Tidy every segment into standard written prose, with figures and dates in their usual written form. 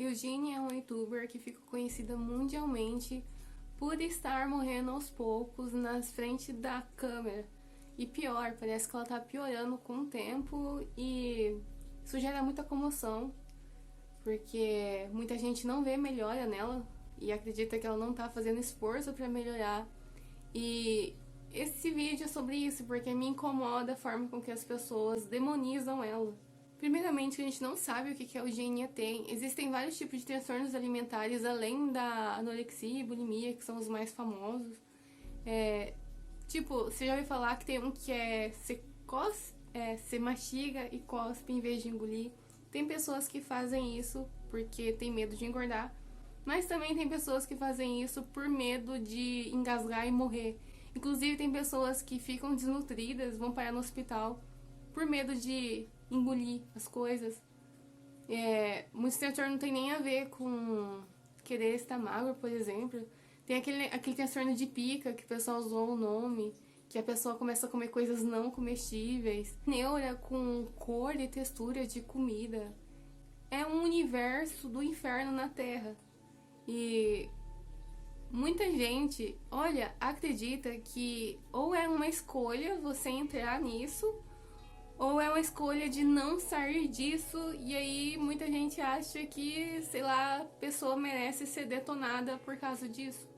Eugênia é uma youtuber que ficou conhecida mundialmente por estar morrendo aos poucos na frente da câmera. E pior, parece que ela tá piorando com o tempo e isso gera muita comoção, porque muita gente não vê melhora nela e acredita que ela não tá fazendo esforço pra melhorar. E esse vídeo é sobre isso, porque me incomoda a forma com que as pessoas demonizam ela. Primeiramente, a gente não sabe o que a eugenia tem. Existem vários tipos de transtornos alimentares, além da anorexia e bulimia, que são os mais famosos. Tipo, você já ouviu falar que tem um que você mastiga e cospe em vez de engolir. Tem pessoas que fazem isso porque tem medo de engordar, mas também tem pessoas que fazem isso por medo de engasgar e morrer. Inclusive tem pessoas que ficam desnutridas, vão parar no hospital por medo de engolir as coisas. Muitos transtornos não tem nem a ver com querer estar magro, por exemplo. Tem aquele transtorno de pica, que o pessoal usou o nome, que a pessoa começa a comer coisas não comestíveis. Neura com cor e textura de comida. É um universo do inferno na Terra. E muita gente, olha, acredita que ou é uma escolha você entrar nisso, ou é uma escolha de não sair disso, e aí muita gente acha que, sei lá, a pessoa merece ser detonada por causa disso.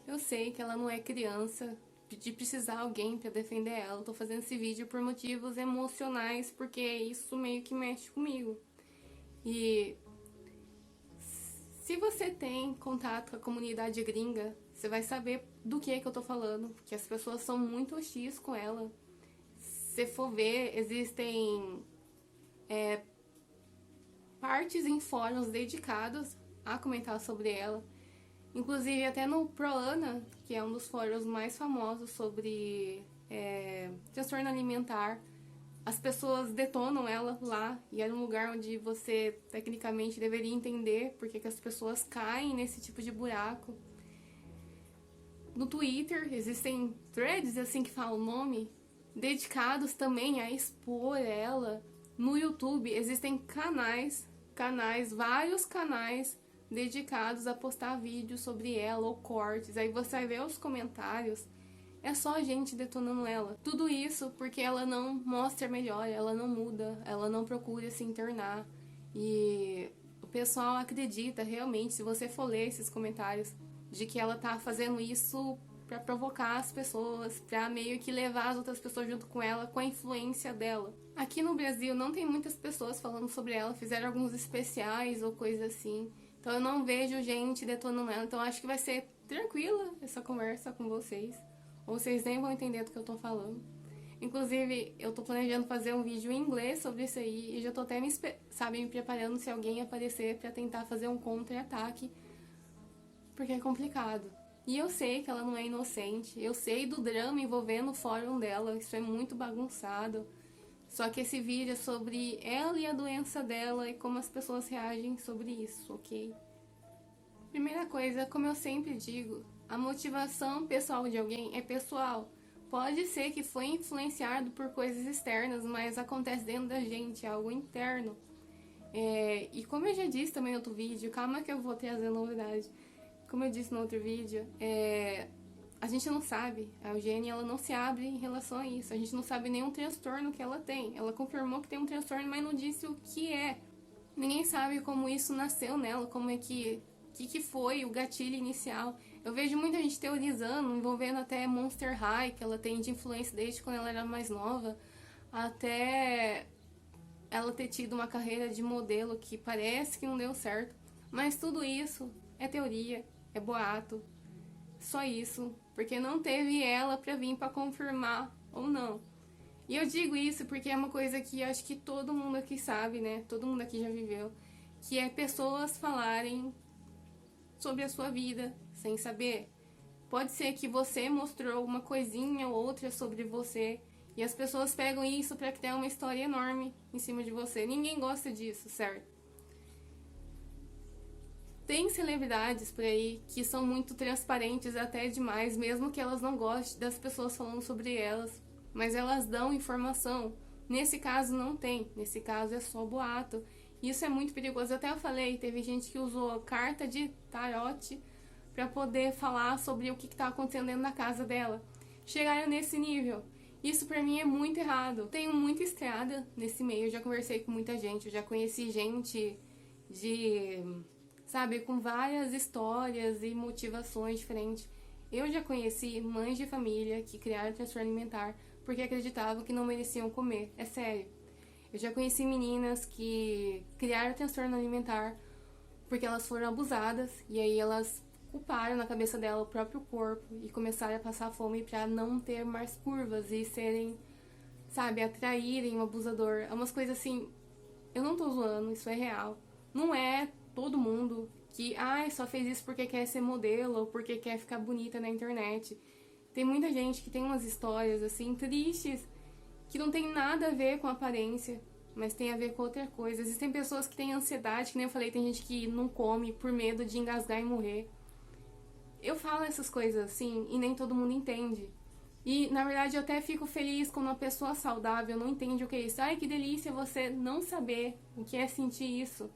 Eu sei que ela não é criança de precisar alguém pra defender ela. Eu tô fazendo esse vídeo por motivos emocionais, porque isso meio que mexe comigo. E se você tem contato com a comunidade gringa, você vai saber do que é que eu tô falando, porque as pessoas são muito hostis com ela. Se for ver, existem partes em fóruns dedicados a comentar sobre ela. Inclusive até no ProAna, que é um dos fóruns mais famosos sobre transtorno alimentar, as pessoas detonam ela lá, e é um lugar onde você tecnicamente deveria entender porque que as pessoas caem nesse tipo de buraco. No Twitter existem threads, assim que fala o nome, dedicados também a expor ela. No YouTube existem vários canais dedicados a postar vídeos sobre ela ou cortes. Aí você vai ver os comentários, é só gente detonando ela. Tudo isso porque ela não mostra melhor, ela não muda, ela não procura se internar. E o pessoal acredita realmente, se você for ler esses comentários, de que ela tá fazendo isso pra provocar as pessoas, pra meio que levar as outras pessoas junto com ela, com a influência dela. Aqui no Brasil não tem muitas pessoas falando sobre ela, fizeram alguns especiais ou coisa assim. Então eu não vejo gente detonando ela, então acho que vai ser tranquila essa conversa com vocês. Ou vocês nem vão entender do que eu tô falando. Inclusive, eu tô planejando fazer um vídeo em inglês sobre isso aí, e já tô até me preparando se alguém aparecer pra tentar fazer um contra-ataque, porque é complicado. E eu sei que ela não é inocente, eu sei do drama envolvendo o fórum dela, isso é muito bagunçado. Só que esse vídeo é sobre ela e a doença dela e como as pessoas reagem sobre isso, ok? Primeira coisa, como eu sempre digo, a motivação pessoal de alguém é pessoal. Pode ser que foi influenciado por coisas externas, mas acontece dentro da gente, é algo interno. E como eu já disse também no outro vídeo, calma que eu vou trazer novidade. Como eu disse no outro vídeo, a gente não sabe, a Eugênia ela não se abre em relação a isso, a gente não sabe nenhum transtorno que ela tem. Ela confirmou que tem um transtorno, mas não disse o que é. Ninguém sabe como isso nasceu nela, como é que foi o gatilho inicial. Eu vejo muita gente teorizando, envolvendo até Monster High, que ela tem de influência desde quando ela era mais nova, até ela ter tido uma carreira de modelo que parece que não deu certo. Mas tudo isso é teoria, é boato, só isso, porque não teve ela pra vir pra confirmar ou não. E eu digo isso porque é uma coisa que acho que todo mundo aqui sabe, né? Todo mundo aqui já viveu, que é pessoas falarem sobre a sua vida sem saber. Pode ser que você mostrou uma coisinha ou outra sobre você E as pessoas pegam isso pra criar uma história enorme em cima de você. Ninguém gosta disso, certo? Tem celebridades por aí que são muito transparentes até demais, mesmo que elas não gostem das pessoas falando sobre elas. Mas elas dão informação. Nesse caso não tem, nesse caso é só boato. Isso é muito perigoso. Até eu falei, teve gente que usou carta de tarot para poder falar sobre o que está acontecendo dentro da casa dela. Chegaram nesse nível. Isso pra mim é muito errado. Tenho muita estrada nesse meio, eu já conversei com muita gente, eu já conheci gente sabe, com várias histórias e motivações diferentes. Eu já conheci mães de família que criaram transtorno alimentar porque acreditavam que não mereciam comer. É sério. Eu já conheci meninas que criaram transtorno alimentar porque elas foram abusadas e aí elas culparam na cabeça dela o próprio corpo e começaram a passar fome pra não ter mais curvas e serem, sabe, atraírem o abusador. É umas coisas assim, eu não tô zoando, isso é real. Não é todo mundo que, só fez isso porque quer ser modelo ou porque quer ficar bonita na internet. Tem muita gente que tem umas histórias, assim, tristes, que não tem nada a ver com aparência, mas tem a ver com outra coisa. Existem pessoas que têm ansiedade, que nem eu falei, tem gente que não come por medo de engasgar e morrer. Eu falo essas coisas assim e nem todo mundo entende. E, na verdade, eu até fico feliz quando uma pessoa saudável não entende o que é isso. Ai, que delícia você não saber o que é sentir isso.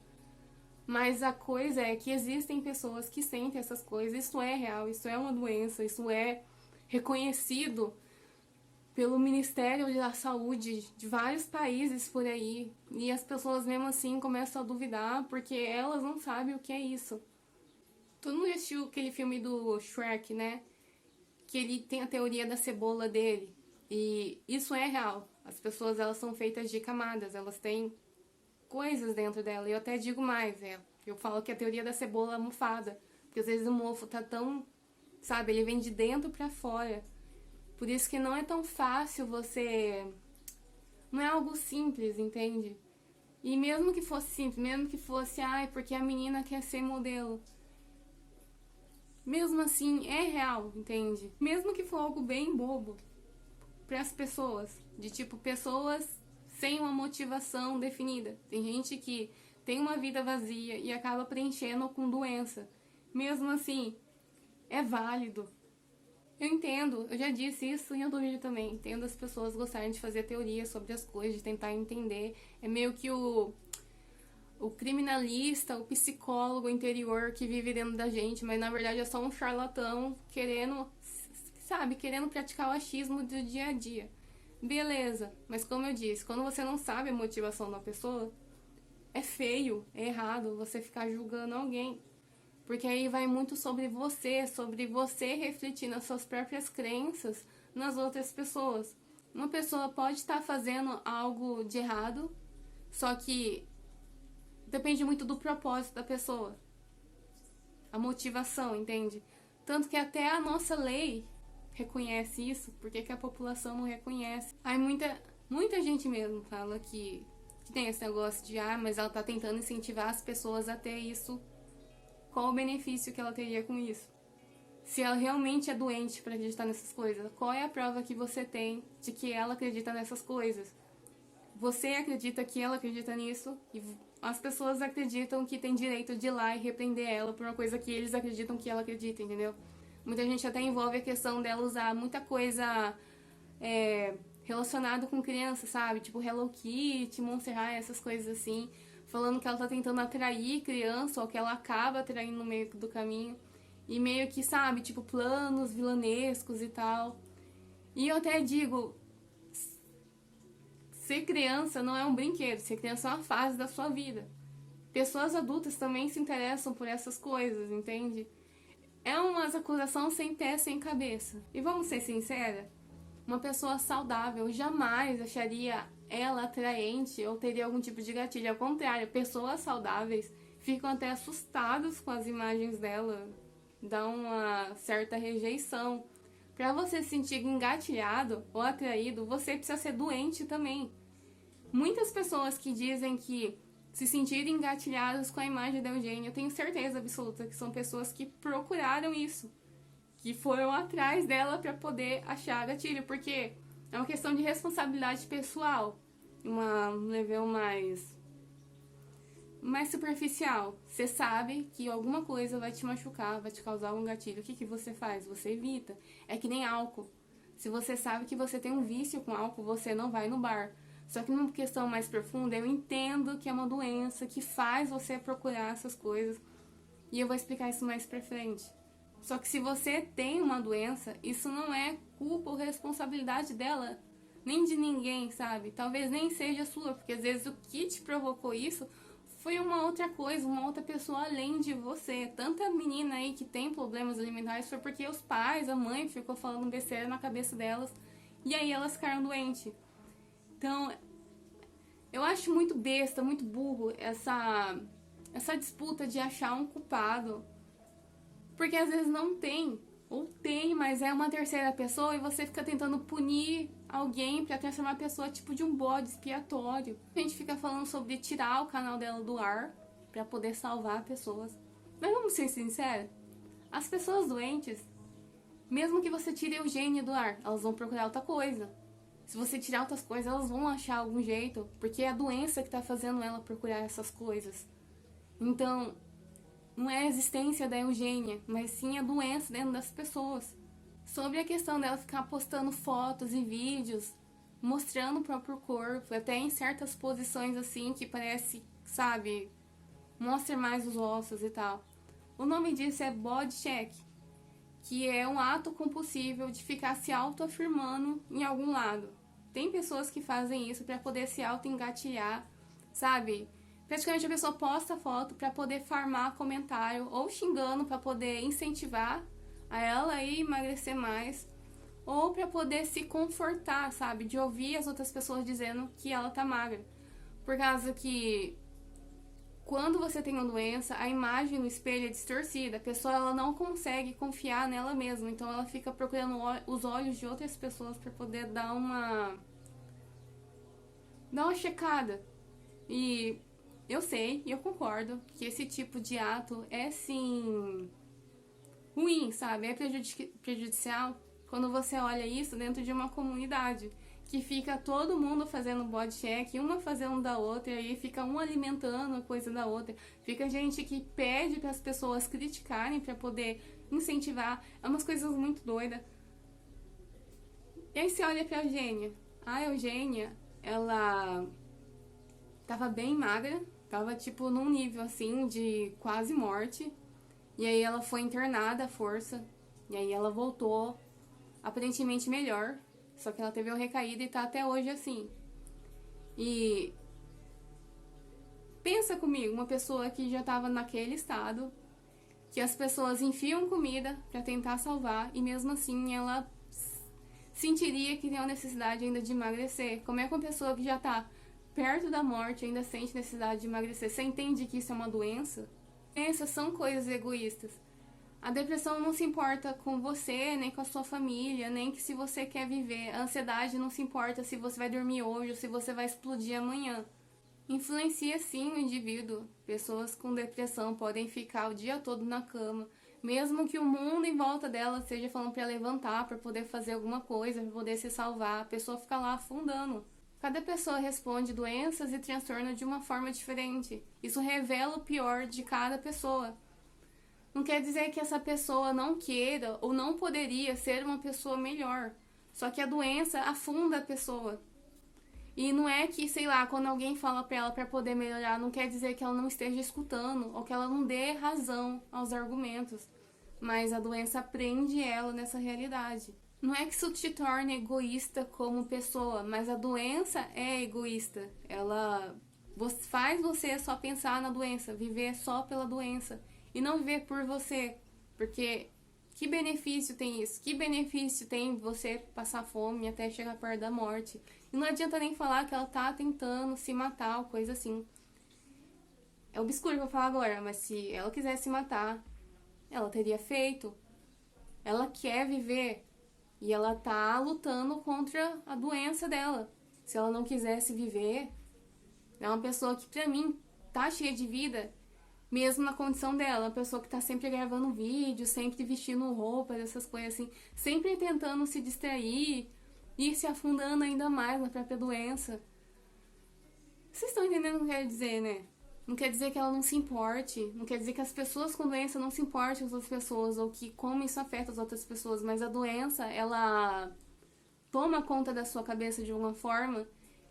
Mas a coisa é que existem pessoas que sentem essas coisas. Isso é real, isso é uma doença, isso é reconhecido pelo Ministério da Saúde de vários países por aí. E as pessoas mesmo assim começam a duvidar porque elas não sabem o que é isso. Todo mundo já assistiu aquele filme do Shrek, né? Que ele tem a teoria da cebola dele. E isso é real. As pessoas, elas são feitas de camadas, elas têm coisas dentro dela. E eu até digo mais, eu falo que a teoria da cebola é mofada. Porque às vezes o mofo tá tão, sabe, ele vem de dentro pra fora. Por isso que não é tão fácil você... Não é algo simples, entende? E mesmo que fosse simples, mesmo que fosse, porque a menina quer ser modelo. Mesmo assim, é real, entende? Mesmo que for algo bem bobo para as pessoas, de tipo, pessoas sem uma motivação definida. Tem gente que tem uma vida vazia e acaba preenchendo com doença. Mesmo assim, é válido. Eu entendo, eu já disse isso em outro vídeo também. Entendo as pessoas gostarem de fazer teorias sobre as coisas, de tentar entender. É meio que o criminalista, o psicólogo interior que vive dentro da gente, mas na verdade é só um charlatão querendo, sabe, querendo praticar o achismo do dia a dia. Beleza, mas como eu disse, quando você não sabe a motivação da pessoa, é feio, é errado você ficar julgando alguém. Porque aí vai muito sobre você refletir nas suas próprias crenças nas outras pessoas. Uma pessoa pode estar fazendo algo de errado, só que depende muito do propósito da pessoa. A motivação, entende? Tanto que até a nossa lei reconhece isso, porque que a população não reconhece. Aí muita gente mesmo fala que tem esse negócio de, mas ela tá tentando incentivar as pessoas a ter isso. Qual o benefício que ela teria com isso? Se ela realmente é doente para acreditar nessas coisas, qual é a prova que você tem de que ela acredita nessas coisas? Você acredita que ela acredita nisso e as pessoas acreditam que tem direito de ir lá e repreender ela por uma coisa que eles acreditam que ela acredita, entendeu? Muita gente até envolve a questão dela usar muita coisa relacionada com criança, sabe? Tipo Hello Kitty, Monster High, essas coisas assim, falando que ela tá tentando atrair criança ou que ela acaba atraindo no meio do caminho. E meio que, sabe, tipo planos vilanescos e tal. E eu até digo, ser criança não é um brinquedo, ser criança é uma fase da sua vida. Pessoas adultas também se interessam por essas coisas, entende? É umas acusações sem pé, sem cabeça. E vamos ser sinceras, uma pessoa saudável jamais acharia ela atraente ou teria algum tipo de gatilho. Ao contrário, pessoas saudáveis ficam até assustadas com as imagens dela, dão uma certa rejeição. Pra você se sentir engatilhado ou atraído, você precisa ser doente também. Muitas pessoas que dizem que se sentirem engatilhadas com a imagem da Eugênia, eu tenho certeza absoluta que são pessoas que procuraram isso, que foram atrás dela pra poder achar gatilho, porque É uma questão de responsabilidade pessoal, um nível mais superficial. Você sabe que alguma coisa vai te machucar, vai te causar um gatilho. O que que você faz? Você evita. É que nem álcool. Se você sabe que você tem um vício com álcool, você não vai no bar. Só que numa questão mais profunda, eu entendo que é uma doença que faz você procurar essas coisas. E eu vou explicar isso mais pra frente. Só que se você tem uma doença, isso não é culpa ou responsabilidade dela, nem de ninguém, sabe? Talvez nem seja sua, porque às vezes o que te provocou isso foi uma outra coisa, uma outra pessoa além de você. Tanta menina aí que tem problemas alimentares foi porque os pais, a mãe ficou falando besteira na cabeça delas e aí elas ficaram doentes. Então, eu acho muito besta, muito burro essa disputa de achar um culpado. Porque às vezes não tem, ou tem, mas é uma terceira pessoa e você fica tentando punir alguém pra transformar a pessoa tipo de um bode expiatório. A gente fica falando sobre tirar o canal dela do ar pra poder salvar pessoas. Mas vamos ser sinceros, as pessoas doentes, mesmo que você tire o gênio do ar, elas vão procurar outra coisa. Se você tirar outras coisas, elas vão achar algum jeito, porque é a doença que tá fazendo ela procurar essas coisas. Então, não é a existência da Eugênia, mas sim a doença dentro das pessoas. Sobre a questão dela ficar postando fotos e vídeos, mostrando o próprio corpo, até em certas posições assim, que parece, sabe, mostra mais os ossos e tal. O nome disso é body check, que é um ato compulsivo de ficar se autoafirmando em algum lado. Tem pessoas que fazem isso para poder se auto-engatilhar, sabe? Praticamente a pessoa posta foto para poder farmar comentário ou xingando para poder incentivar a ela a emagrecer mais ou para poder se confortar, sabe? De ouvir as outras pessoas dizendo que ela tá magra. Por causa que quando você tem uma doença, a imagem no espelho é distorcida. A pessoa ela não consegue confiar nela mesma, então ela fica procurando os olhos de outras pessoas para poder dar uma checada. E eu sei, e eu concordo, que esse tipo de ato é sim ruim, sabe? É prejudicial quando você olha isso dentro de uma comunidade, que fica todo mundo fazendo body check, uma fazendo da outra, e aí fica um alimentando a coisa da outra. Fica gente que pede para as pessoas criticarem para poder incentivar. É umas coisas muito doidas. E aí você olha pra Eugênia. A Eugênia, ela tava bem magra, tava tipo num nível assim de quase morte. E aí ela foi internada à força. E aí ela voltou aparentemente melhor. Só que ela teve uma recaída e tá até hoje assim. E pensa comigo, uma pessoa que já tava naquele estado, que as pessoas enfiam comida pra tentar salvar, e mesmo assim ela sentiria que tem uma necessidade ainda de emagrecer. Como é que uma pessoa que já tá perto da morte ainda sente necessidade de emagrecer? Você entende que isso é uma doença? Essas são coisas egoístas. A depressão não se importa com você, nem com a sua família, nem que se você quer viver. A ansiedade não se importa se você vai dormir hoje ou se você vai explodir amanhã. Influencia sim o indivíduo. Pessoas com depressão podem ficar o dia todo na cama, mesmo que o mundo em volta dela esteja falando para levantar, para poder fazer alguma coisa, para poder se salvar. A pessoa fica lá afundando. Cada pessoa responde doenças e transtornos de uma forma diferente. Isso revela o pior de cada pessoa. Não quer dizer que essa pessoa não queira ou não poderia ser uma pessoa melhor. Só que a doença afunda a pessoa. E não é que, sei lá, quando alguém fala pra ela pra poder melhorar, não quer dizer que ela não esteja escutando ou que ela não dê razão aos argumentos. Mas a doença prende ela nessa realidade. Não é que isso te torne egoísta como pessoa, mas a doença é egoísta. Ela faz você só pensar na doença, viver só pela doença. E não viver por você, porque que benefício tem isso? Que benefício tem você passar fome até chegar perto da morte? E não adianta nem falar que ela tá tentando se matar ou coisa assim. É obscuro que eu vou falar agora, mas se ela quisesse se matar, ela teria feito. Ela quer viver e ela tá lutando contra a doença dela. Se ela não quisesse viver, é uma pessoa que pra mim tá cheia de vida, mesmo na condição dela, uma pessoa que tá sempre gravando vídeo, sempre vestindo roupas, essas coisas assim, sempre tentando se distrair, ir se afundando ainda mais na própria doença. Vocês estão entendendo o que eu quero dizer, né? Não quer dizer que ela não se importe, não quer dizer que as pessoas com doença não se importem com as outras pessoas, ou que como isso afeta as outras pessoas, mas a doença, ela toma conta da sua cabeça de uma forma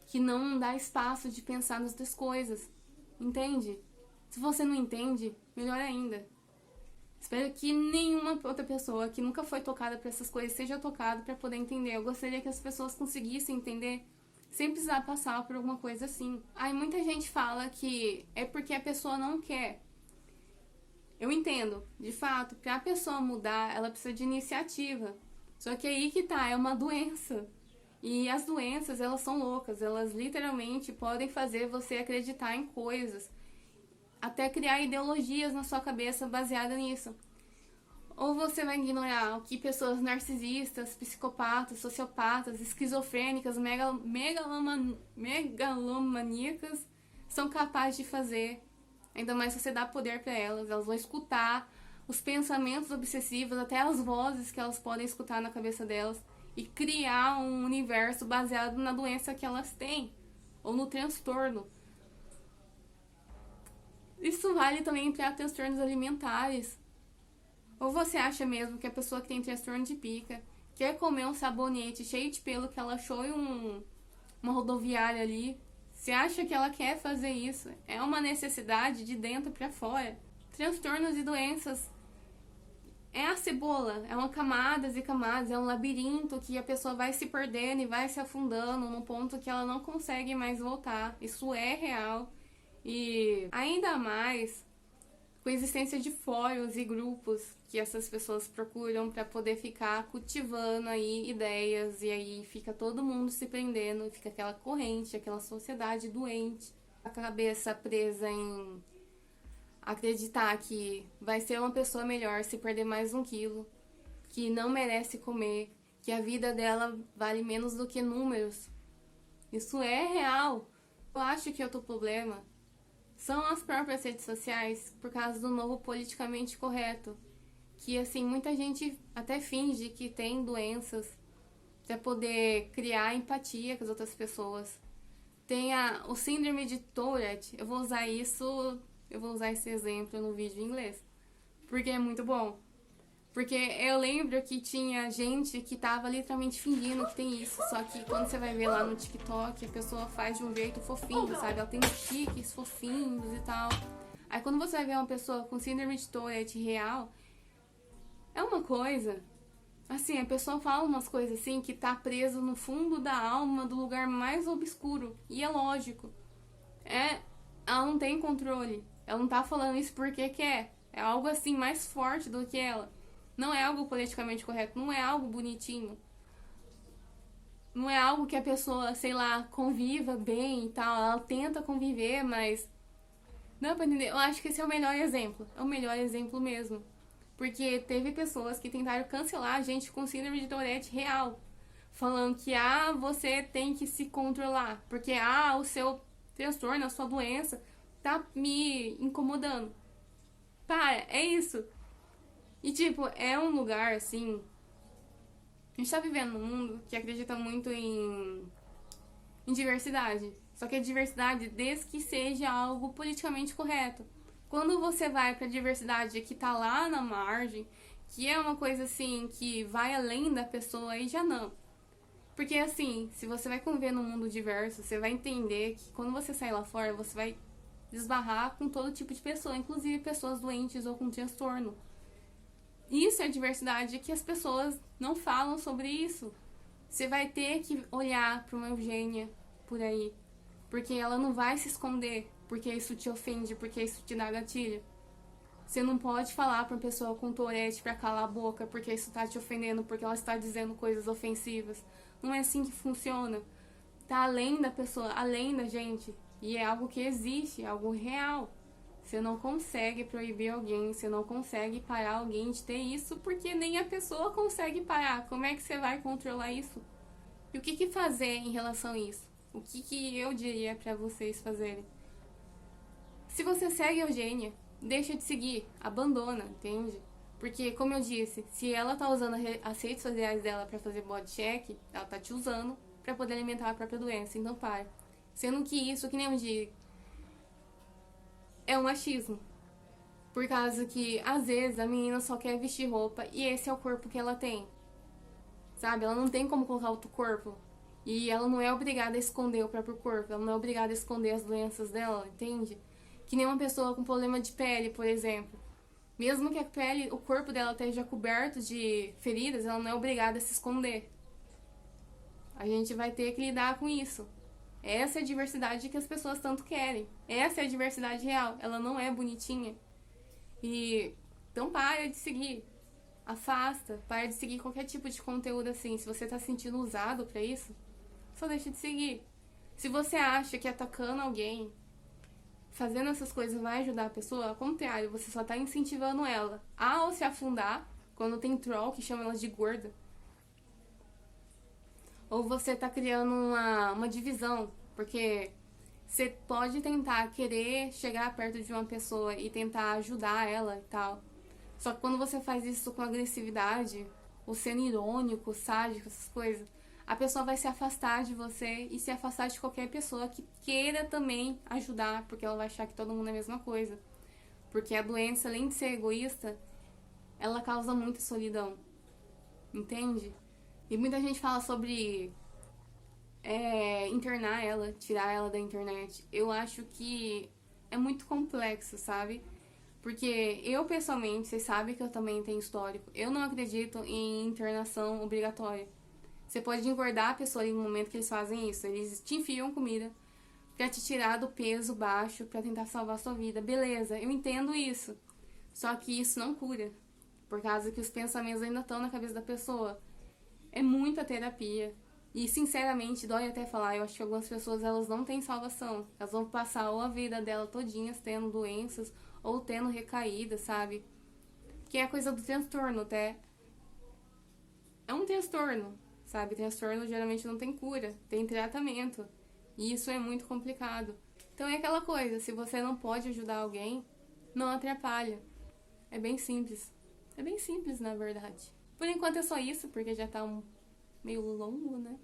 que não dá espaço de pensar nas outras coisas, entende? Se você não entende, melhor ainda. Espero que nenhuma outra pessoa que nunca foi tocada por essas coisas seja tocada para poder entender. Eu gostaria que as pessoas conseguissem entender sem precisar passar por alguma coisa assim. Aí muita gente fala que é porque a pessoa não quer. Eu entendo, de fato, para a pessoa mudar, ela precisa de iniciativa. Só que aí que tá, é uma doença. E as doenças, elas são loucas, elas literalmente podem fazer você acreditar em coisas, até criar ideologias na sua cabeça baseada nisso. Ou você vai ignorar o que pessoas narcisistas, psicopatas, sociopatas, esquizofrênicas, megalomaníacas são capazes de fazer. Ainda mais se você dá poder para elas. Elas vão escutar os pensamentos obsessivos, até as vozes que elas podem escutar na cabeça delas, e criar um universo baseado na doença que elas têm, ou no transtorno. Isso vale também para transtornos alimentares. Ou você acha mesmo que a pessoa que tem transtorno de pica quer comer um sabonete cheio de pelo que ela achou em uma rodoviária ali? Você acha que ela quer fazer isso? É uma necessidade de dentro para fora. Transtornos e doenças é a cebola, é uma camadas e camadas, é um labirinto que a pessoa vai se perdendo e vai se afundando num ponto que ela não consegue mais voltar. Isso é real. E ainda mais com a existência de fóruns e grupos que essas pessoas procuram para poder ficar cultivando aí ideias, e aí fica todo mundo se prendendo, fica aquela corrente, aquela sociedade doente, a cabeça presa em acreditar que vai ser uma pessoa melhor se perder mais 1 quilo, que não merece comer, que a vida dela vale menos do que números. Isso é real. Eu acho que outro problema são as próprias redes sociais, por causa do novo politicamente correto. Que, assim, muita gente até finge que tem doenças para poder criar empatia com as outras pessoas. Tem o síndrome de Tourette. Eu vou usar esse exemplo no vídeo em inglês, porque é muito bom. Porque eu lembro que tinha gente que tava literalmente fingindo que tem isso. Só que quando você vai ver lá no TikTok, a pessoa faz de um jeito fofinho, sabe? Ela tem tiques fofinhos e tal. Aí quando você vai ver uma pessoa com síndrome de Tourette real, é uma coisa... Assim, a pessoa fala umas coisas assim que tá preso no fundo da alma, do lugar mais obscuro. E é lógico. Ela não tem controle. Ela não tá falando isso porque quer. É algo assim mais forte do que ela. Não é algo politicamente correto, não é algo bonitinho. Não é algo que a pessoa, sei lá, conviva bem e tal. Ela tenta conviver, mas... Não, pra entender. Eu acho que esse é o melhor exemplo. É o melhor exemplo mesmo. Porque teve pessoas que tentaram cancelar a gente com síndrome de Tourette real. Falando que, você tem que se controlar. Porque, o seu transtorno, a sua doença, tá me incomodando. Para, é isso. E, tipo, é um lugar, assim... A gente tá vivendo num mundo que acredita muito em diversidade. Só que a diversidade, desde que seja algo politicamente correto. Quando você vai pra diversidade que tá lá na margem, que é uma coisa, assim, que vai além da pessoa, aí já não. Porque, assim, se você vai conviver num mundo diverso, você vai entender que quando você sair lá fora, você vai desbarrar com todo tipo de pessoa, inclusive pessoas doentes ou com transtorno. Isso é diversidade, que as pessoas não falam sobre isso. Você vai ter que olhar para uma Eugênia por aí, porque ela não vai se esconder, porque isso te ofende, porque isso te dá gatilho. Você não pode falar para uma pessoa com Tourette para calar a boca, porque isso tá te ofendendo, porque ela está dizendo coisas ofensivas. Não é assim que funciona. Tá além da pessoa, além da gente. E é algo que existe, é algo real. Você não consegue proibir alguém, você não consegue parar alguém de ter isso, porque nem a pessoa consegue parar. Como é que você vai controlar isso? E o que fazer em relação a isso? O que eu diria pra vocês fazerem? Se você segue a Eugênia, deixa de seguir, abandona, entende? Porque, como eu disse, se ela tá usando as redes sociais dela pra fazer body check, ela tá te usando pra poder alimentar a própria doença. Então, para. Sendo que isso, que nem eu digo, é um machismo. Por causa que, às vezes, a menina só quer vestir roupa e esse é o corpo que ela tem. Sabe? Ela não tem como colocar outro corpo. E ela não é obrigada a esconder o próprio corpo. Ela não é obrigada a esconder as doenças dela, entende? Que nem uma pessoa com problema de pele, por exemplo. Mesmo que a pele, o corpo dela esteja coberto de feridas, ela não é obrigada a se esconder. A gente vai ter que lidar com isso. Essa é a diversidade que as pessoas tanto querem. Essa é a diversidade real. Ela não é bonitinha. E então para de seguir. Afasta. Para de seguir qualquer tipo de conteúdo assim. Se você tá se sentindo usado pra isso, só deixa de seguir. Se você acha que atacando alguém, fazendo essas coisas vai ajudar a pessoa, ao contrário, você só tá incentivando ela a se afundar, quando tem troll que chama ela de gorda. Ou você tá criando uma divisão, porque você pode tentar querer chegar perto de uma pessoa e tentar ajudar ela e tal. Só que quando você faz isso com agressividade, ou sendo irônico, sádico, essas coisas, a pessoa vai se afastar de você e se afastar de qualquer pessoa que queira também ajudar, porque ela vai achar que todo mundo é a mesma coisa. Porque a doença, além de ser egoísta, ela causa muita solidão. Entende? E muita gente fala sobre internar ela, tirar ela da internet. Eu acho que é muito complexo, sabe? Porque eu, pessoalmente, vocês sabem que eu também tenho histórico, eu não acredito em internação obrigatória. Você pode engordar a pessoa em um momento que eles fazem isso. Eles te enfiam comida pra te tirar do peso baixo, pra tentar salvar a sua vida. Beleza, eu entendo isso. Só que isso não cura. Por causa que os pensamentos ainda estão na cabeça da pessoa. É muita terapia. E, sinceramente, dói até falar, eu acho que algumas pessoas, elas não têm salvação. Elas vão passar ou a vida dela todinhas tendo doenças, ou tendo recaídas, sabe? Que é a coisa do transtorno, até. É um transtorno, sabe? Transtorno geralmente não tem cura, tem tratamento. E isso é muito complicado. Então é aquela coisa, se você não pode ajudar alguém, não atrapalha. É bem simples. É bem simples, na verdade. Por enquanto é só isso, porque já tá meio longo, né?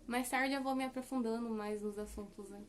Mais tarde eu vou me aprofundando mais nos assuntos, né?